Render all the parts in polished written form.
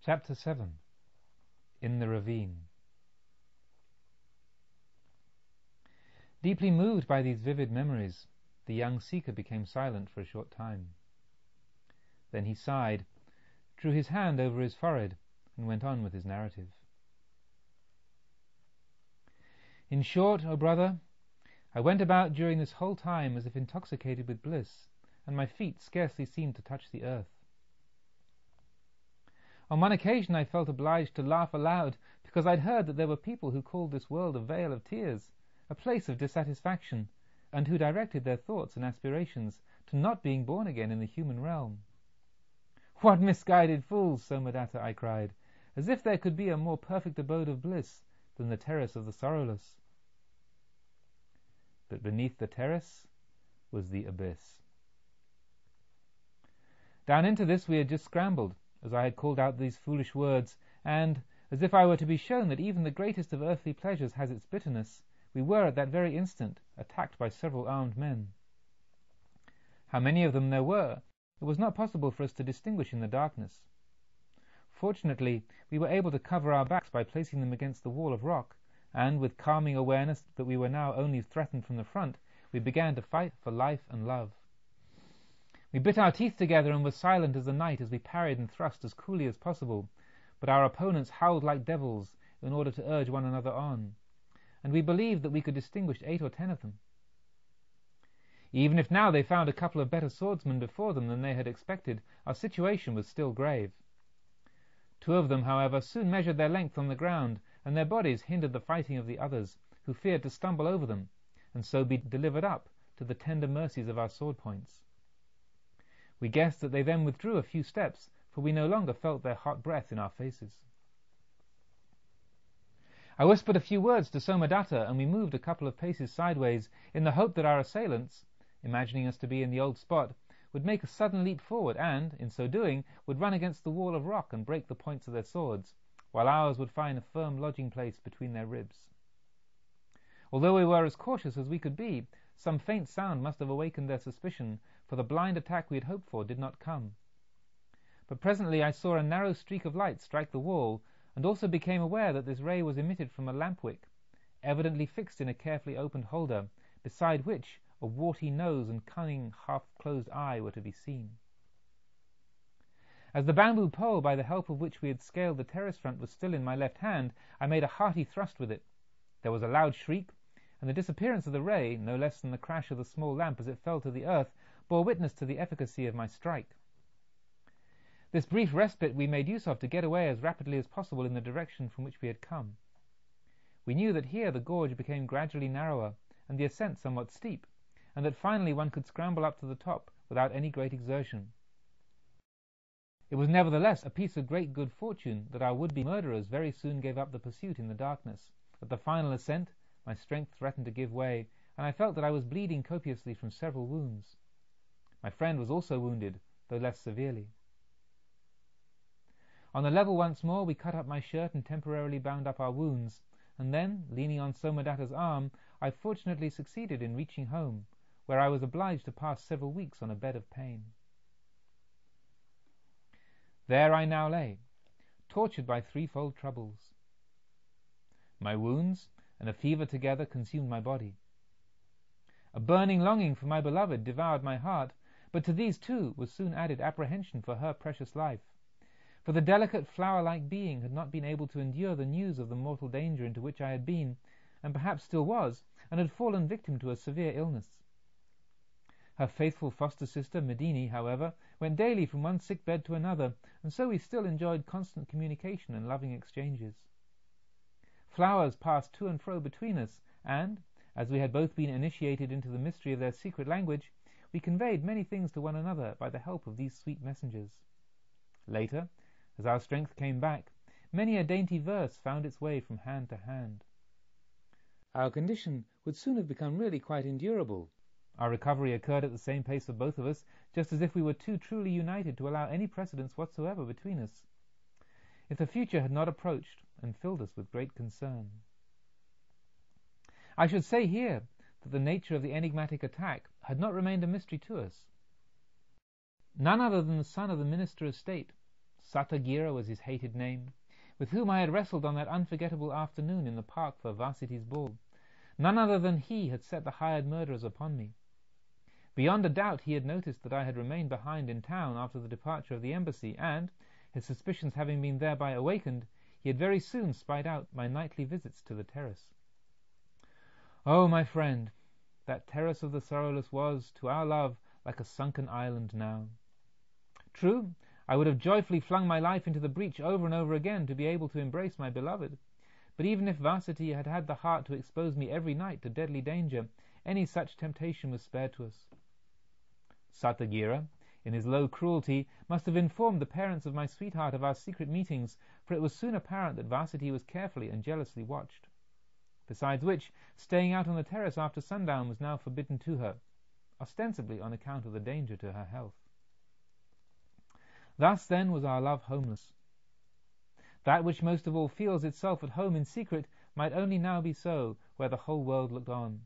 Chapter 7. In the Ravine. Deeply moved by these vivid memories, the young seeker became silent for a short time. Then he sighed, drew his hand over his forehead, and went on with his narrative. In short, O brother, I went about during this whole time as if intoxicated with bliss, and my feet scarcely seemed to touch the earth. On one occasion I felt obliged to laugh aloud, because I'd heard that there were people who called this world a vale of tears, a place of dissatisfaction, and who directed their thoughts and aspirations to not being born again in the human realm. "What misguided fools!" Somadatta, I cried, as if there could be a more perfect abode of bliss than the terrace of the sorrowless. But beneath the terrace was the abyss. Down into this we had just scrambled, as I had called out these foolish words, and, as if I were to be shown that even the greatest of earthly pleasures has its bitterness, we were at that very instant attacked by several armed men. How many of them there were, it was not possible for us to distinguish in the darkness. Fortunately, we were able to cover our backs by placing them against the wall of rock, and, with calming awareness that we were now only threatened from the front, we began to fight for life and love. We bit our teeth together and were silent as the night as we parried and thrust as coolly as possible, but our opponents howled like devils in order to urge one another on, and we believed that we could distinguish 8 or 10 of them. Even if now they found a couple of better swordsmen before them than they had expected, our situation was still grave. 2 of them, however, soon measured their length on the ground, and their bodies hindered the fighting of the others, who feared to stumble over them, and so be delivered up to the tender mercies of our sword points. We guessed that they then withdrew a few steps, for we no longer felt their hot breath in our faces. I whispered a few words to Somadatta, and we moved a couple of paces sideways, in the hope that our assailants, imagining us to be in the old spot, would make a sudden leap forward, and, in so doing, would run against the wall of rock and break the points of their swords, while ours would find a firm lodging place between their ribs. Although we were as cautious as we could be, some faint sound must have awakened their suspicion, for the blind attack we had hoped for did not come. But presently I saw a narrow streak of light strike the wall, and also became aware that this ray was emitted from a lamp wick, evidently fixed in a carefully opened holder, beside which a warty nose and cunning half-closed eye were to be seen. As the bamboo pole by the help of which we had scaled the terrace front was still in my left hand, I made a hearty thrust with it. There was a loud shriek, and the disappearance of the ray, no less than the crash of the small lamp as it fell to the earth, bore witness to the efficacy of my strike. This brief respite we made use of to get away as rapidly as possible in the direction from which we had come. We knew that here the gorge became gradually narrower, and the ascent somewhat steep, and that finally one could scramble up to the top without any great exertion. It was nevertheless a piece of great good fortune that our would-be murderers very soon gave up the pursuit in the darkness. At the final ascent my strength threatened to give way, and I felt that I was bleeding copiously from several wounds. My friend was also wounded, though less severely. On the level once more we cut up my shirt and temporarily bound up our wounds, and then, leaning on Somadatta's arm, I fortunately succeeded in reaching home, where I was obliged to pass several weeks on a bed of pain. There I now lay, tortured by threefold troubles. My wounds and a fever together consumed my body. A burning longing for my beloved devoured my heart, but to these too was soon added apprehension for her precious life, for the delicate flower-like being had not been able to endure the news of the mortal danger into which I had been, and perhaps still was, and had fallen victim to a severe illness. Her faithful foster sister, Medini, however, went daily from one sick bed to another, and so we still enjoyed constant communication and loving exchanges. Flowers passed to and fro between us, and, as we had both been initiated into the mystery of their secret language, we conveyed many things to one another by the help of these sweet messengers. Later, as our strength came back, many a dainty verse found its way from hand to hand. Our condition would soon have become really quite endurable. Our recovery occurred at the same pace for both of us, just as if we were too truly united to allow any precedence whatsoever between us, if the future had not approached and filled us with great concern. I should say here that the nature of the enigmatic attack had not remained a mystery to us. None other than the son of the Minister of State, Satagira was his hated name, with whom I had wrestled on that unforgettable afternoon in the park for Varsity's ball. None other than he had set the hired murderers upon me. Beyond a doubt he had noticed that I had remained behind in town after the departure of the embassy, and, his suspicions having been thereby awakened, he had very soon spied out my nightly visits to the terrace. Oh, my friend, that terrace of the Sorrowless was, to our love, like a sunken island now. True, I would have joyfully flung my life into the breach over and over again to be able to embrace my beloved, but even if Varsity had had the heart to expose me every night to deadly danger, any such temptation was spared to us. Satagira, in his low cruelty, must have informed the parents of my sweetheart of our secret meetings, for it was soon apparent that Varsity was carefully and jealously watched. Besides which, staying out on the terrace after sundown was now forbidden to her, ostensibly on account of the danger to her health. Thus, then, was our love homeless. That which most of all feels itself at home in secret might only now be so where the whole world looked on.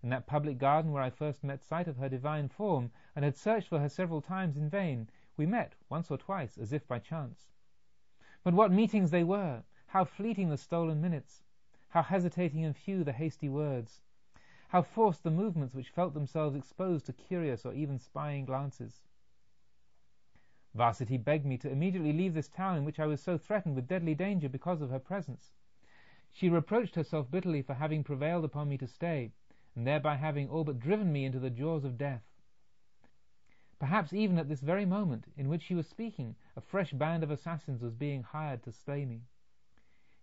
In that public garden where I first met sight of her divine form, and had searched for her several times in vain, we met once or twice as if by chance. But what meetings they were! How fleeting the stolen minutes! How hesitating and few the hasty words! How forced the movements which felt themselves exposed to curious or even spying glances! Varsity begged me to immediately leave this town in which I was so threatened with deadly danger because of her presence. She reproached herself bitterly for having prevailed upon me to stay, and thereby having all but driven me into the jaws of death. Perhaps even at this very moment in which she was speaking, a fresh band of assassins was being hired to slay me.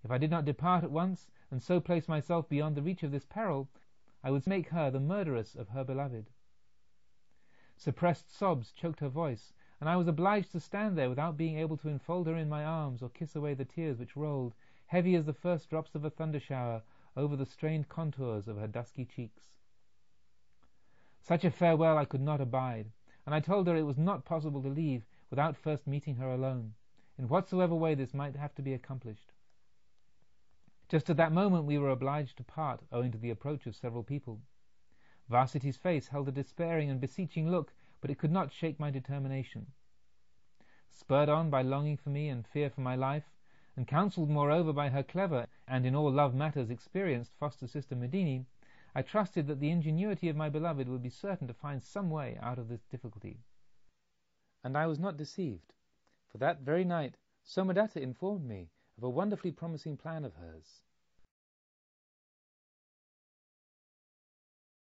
If I did not depart at once, and so place myself beyond the reach of this peril, I would make her the murderess of her beloved. Suppressed sobs choked her voice, and I was obliged to stand there without being able to enfold her in my arms or kiss away the tears which rolled, heavy as the first drops of a thunder shower, over the strained contours of her dusky cheeks. Such a farewell I could not abide, and I told her it was not possible to leave without first meeting her alone, in whatsoever way this might have to be accomplished. Just at that moment we were obliged to part, owing to the approach of several people. Varsity's face held a despairing and beseeching look, but it could not shake my determination. Spurred on by longing for me and fear for my life, and counselled moreover by her clever and in all love matters experienced foster sister Medini, I trusted that the ingenuity of my beloved would be certain to find some way out of this difficulty. And I was not deceived, for that very night Somadatta informed me of a wonderfully promising plan of hers.